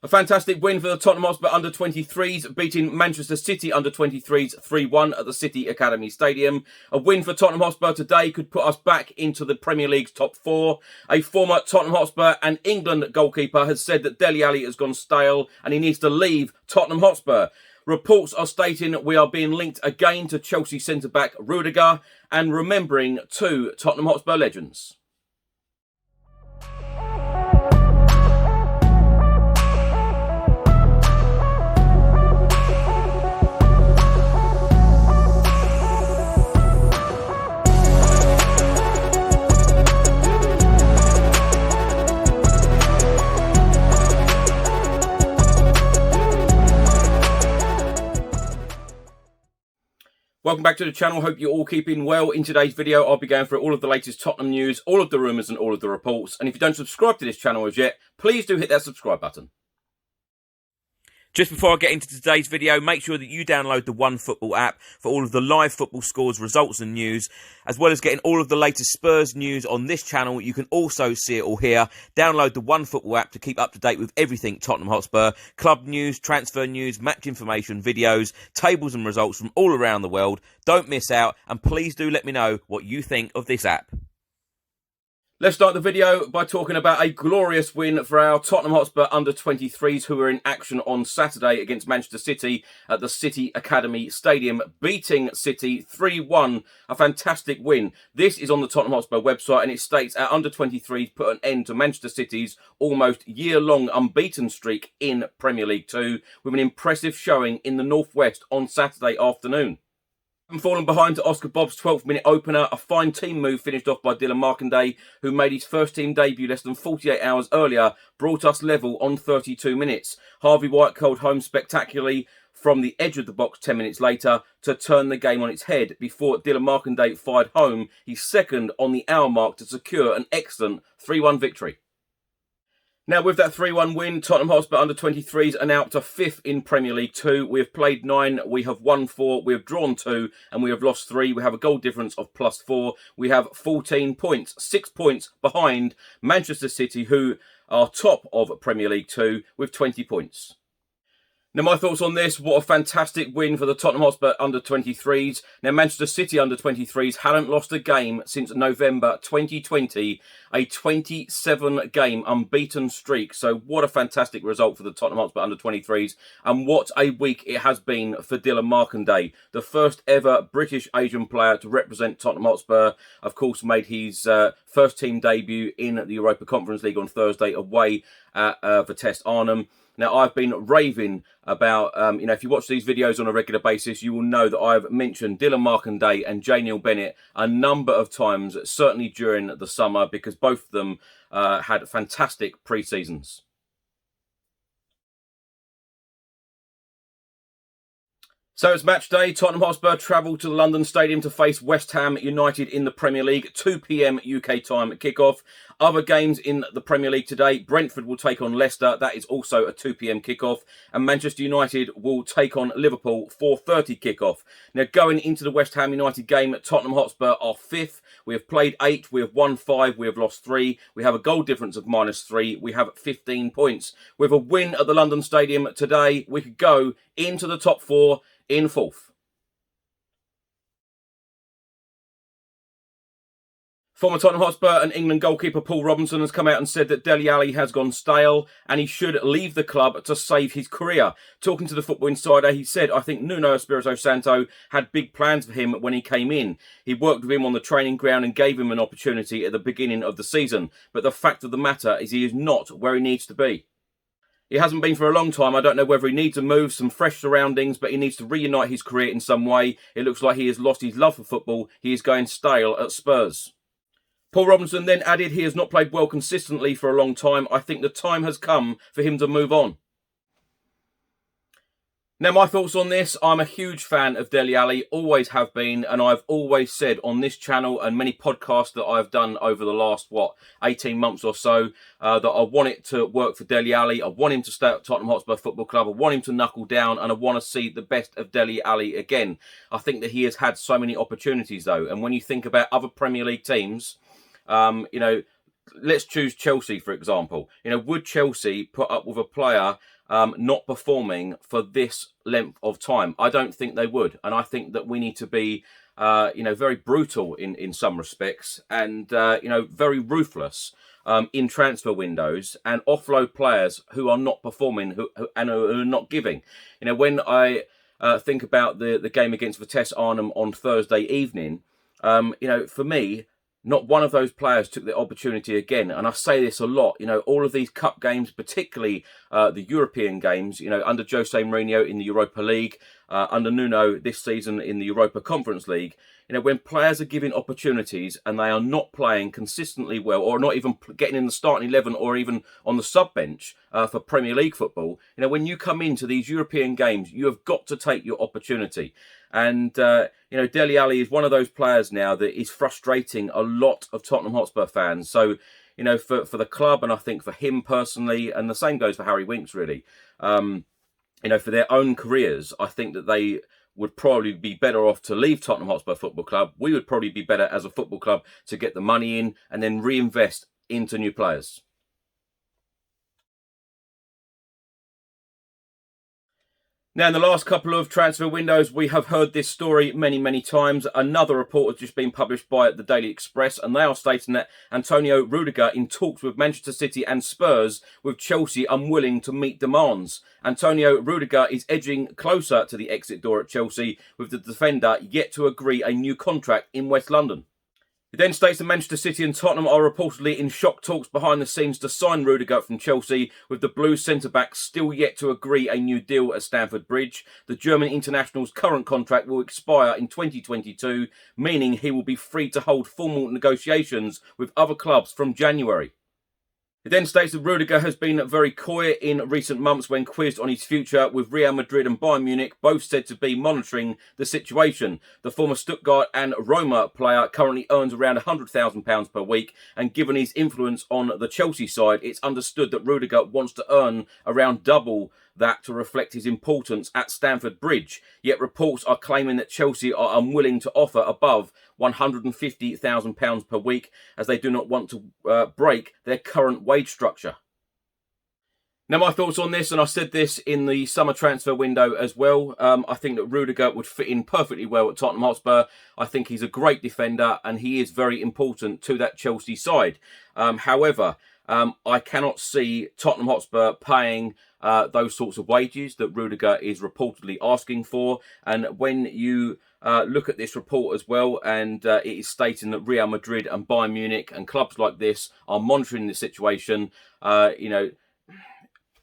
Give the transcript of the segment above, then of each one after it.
A fantastic win for the Tottenham Hotspur under-23s, beating Manchester City under-23s 3-1 at the City Academy Stadium. A win for Tottenham Hotspur today could put us back into the Premier League's top four. A former Tottenham Hotspur and England goalkeeper has said that Dele has gone stale and he needs to leave Tottenham Hotspur. Reports are stating we are being linked again to Chelsea centre-back Rüdiger and remembering two Tottenham Hotspur legends. Welcome back to the channel. Hope you're all keeping well. In today's video, I'll be going through all of the latest Tottenham news, all of the rumours and all of the reports. And if you don't subscribe to this channel as yet, please do hit that subscribe button. Just before I get into today's video, make sure that you download the OneFootball app for all of the live football scores, results and news, as well as getting all of the latest Spurs news on this channel. You can also see it all here. Download the OneFootball app to keep up to date with everything Tottenham Hotspur, club news, transfer news, match information, videos, tables and results from all around the world. Don't miss out, and please do let me know what you think of this app. Let's start the video by talking about a glorious win for our Tottenham Hotspur under-23s who were in action on Saturday against Manchester City at the City Academy Stadium, beating City 3-1. A fantastic win. This is on the Tottenham Hotspur website and it states our under-23s put an end to Manchester City's almost year-long unbeaten streak in Premier League 2 with an impressive showing in the North West on Saturday afternoon. Falling behind to Oscar Bobb's 12th minute opener, a fine team move finished off by Dele, who made his first team debut less than 48 hours earlier, brought us level on 32 minutes. Harvey White curled home spectacularly from the edge of the box 10 minutes later to turn the game on its head before Dele fired home his second on the hour mark to secure an excellent 3-1 victory. Now, with that 3-1 win, Tottenham Hotspur under-23s are now up to 5th in Premier League 2. We have played 9, we have won 4, we have drawn 2, and we have lost 3. We have a goal difference of +4. We have 14 points, 6 points behind Manchester City, who are top of Premier League 2 with 20 points. Now, my thoughts on this, what a fantastic win for the Tottenham Hotspur under-23s. Now, Manchester City under-23s hadn't lost a game since November 2020, a 27-game unbeaten streak. So what a fantastic result for the Tottenham Hotspur under-23s. And what a week it has been for Dele, the first ever British Asian player to represent Tottenham Hotspur. Of course, made his first team debut in the Europa Conference League on Thursday away at Vitesse Arnhem. Now, I've been raving about, if you watch these videos on a regular basis, you will know that I've mentioned Dele and J. Neil Bennett a number of times, certainly during the summer, because both of them had fantastic pre-seasons. So it's match day. Tottenham Hotspur travel to the London Stadium to face West Ham United in the Premier League. 2 p.m. UK time kickoff. Other games in the Premier League today. Brentford will take on Leicester. That is also a 2 p.m. kickoff. And Manchester United will take on Liverpool. 4:30 kickoff. Now, going into the West Ham United game, Tottenham Hotspur are 5th. We have played 8. We have won 5. We have lost 3. We have a goal difference of -3. We have 15 points. With a win at the London Stadium today, we could go into the top 4 in 4th. Former Tottenham Hotspur and England goalkeeper Paul Robinson has come out and said that Dele has gone stale and he should leave the club to save his career. Talking to the Football Insider, he said, I think Nuno Espirito Santo had big plans for him when he came in. He worked with him on the training ground and gave him an opportunity at the beginning of the season. But the fact of the matter is he is not where he needs to be. He hasn't been for a long time. I don't know whether he needs a move, some fresh surroundings, but he needs to reunite his career in some way. It looks like he has lost his love for football. He is going stale at Spurs. Paul Robinson then added he has not played well consistently for a long time. I think the time has come for him to move on. Now, my thoughts on this, I'm a huge fan of Dele, always have been, and I've always said on this channel and many podcasts that I've done over the last, 18 months or so, that I want it to work for Dele. I want him to stay at Tottenham Hotspur Football Club. I want him to knuckle down, and I want to see the best of Dele again. I think that he has had so many opportunities, though, and when you think about other Premier League teams, let's choose Chelsea, for example. Would Chelsea put up with a player not performing for this length of time? I don't think they would. And I think that we need to be, very brutal in some respects and, very ruthless in transfer windows and offload players who are not performing and who are not giving. When I think about the game against Vitesse Arnhem on Thursday evening, for me, not one of those players took the opportunity again. And I say this a lot, all of these cup games, particularly the European games, under Jose Mourinho in the Europa League, under Nuno this season in the Europa Conference League, when players are given opportunities and they are not playing consistently well or not even getting in the starting 11 or even on the sub bench for Premier League football, when you come into these European games, you have got to take your opportunity. And, Dele Alli is one of those players now that is frustrating a lot of Tottenham Hotspur fans. So, for the club and I think for him personally, and the same goes for Harry Winks really, for their own careers, I think that they would probably be better off to leave Tottenham Hotspur Football Club. We would probably be better as a football club to get the money in and then reinvest into new players. Now, in the last couple of transfer windows, we have heard this story many, many times. Another report has just been published by the Daily Express, and they are stating that Antonio Rüdiger in talks with Manchester City and Spurs, with Chelsea unwilling to meet demands. Antonio Rüdiger is edging closer to the exit door at Chelsea, with the defender yet to agree a new contract in West London. It then states that Manchester City and Tottenham are reportedly in shock talks behind the scenes to sign Rüdiger from Chelsea, with the Blues centre-back still yet to agree a new deal at Stamford Bridge. The German international's current contract will expire in 2022, meaning he will be free to hold formal negotiations with other clubs from January. It then states that Rüdiger has been very coy in recent months when quizzed on his future, with Real Madrid and Bayern Munich both said to be monitoring the situation. The former Stuttgart and Roma player currently earns around £100,000 per week, and given his influence on the Chelsea side, it's understood that Rüdiger wants to earn around double that to reflect his importance at Stamford Bridge. Yet reports are claiming that Chelsea are unwilling to offer above £150,000 per week, as they do not want to break their current wage structure. Now, my thoughts on this, and I said this in the summer transfer window as well, I think that Rüdiger would fit in perfectly well at Tottenham Hotspur. I think he's a great defender and he is very important to that Chelsea side. However, I cannot see Tottenham Hotspur paying those sorts of wages that Rüdiger is reportedly asking for. And when you look at this report as well, and it is stating that Real Madrid and Bayern Munich and clubs like this are monitoring the situation,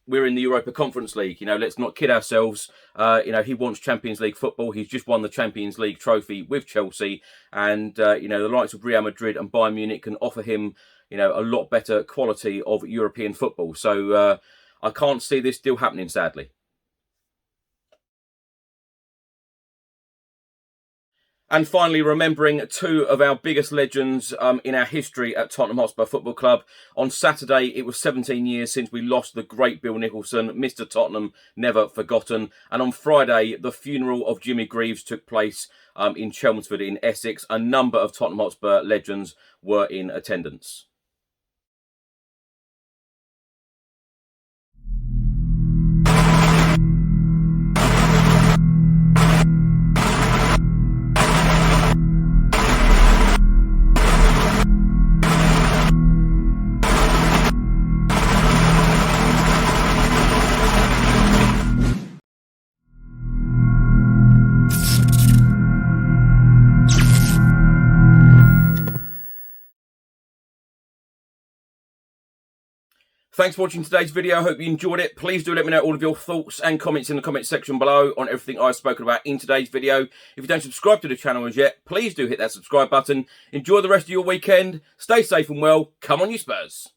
we're in the Europa Conference League. Let's not kid ourselves. He wants Champions League football. He's just won the Champions League trophy with Chelsea. And, the likes of Real Madrid and Bayern Munich can offer him, a lot better quality of European football. So I can't see this deal happening, sadly. And finally, remembering two of our biggest legends in our history at Tottenham Hotspur Football Club. On Saturday, it was 17 years since we lost the great Bill Nicholson, Mr. Tottenham, never forgotten. And on Friday, the funeral of Jimmy Greaves took place in Chelmsford in Essex. A number of Tottenham Hotspur legends were in attendance. Thanks for watching today's video. I hope you enjoyed it. Please do let me know all of your thoughts and comments in the comment section below on everything I've spoken about in today's video. If you don't subscribe to the channel as yet, please do hit that subscribe button. Enjoy the rest of your weekend. Stay safe and well. Come on, you Spurs.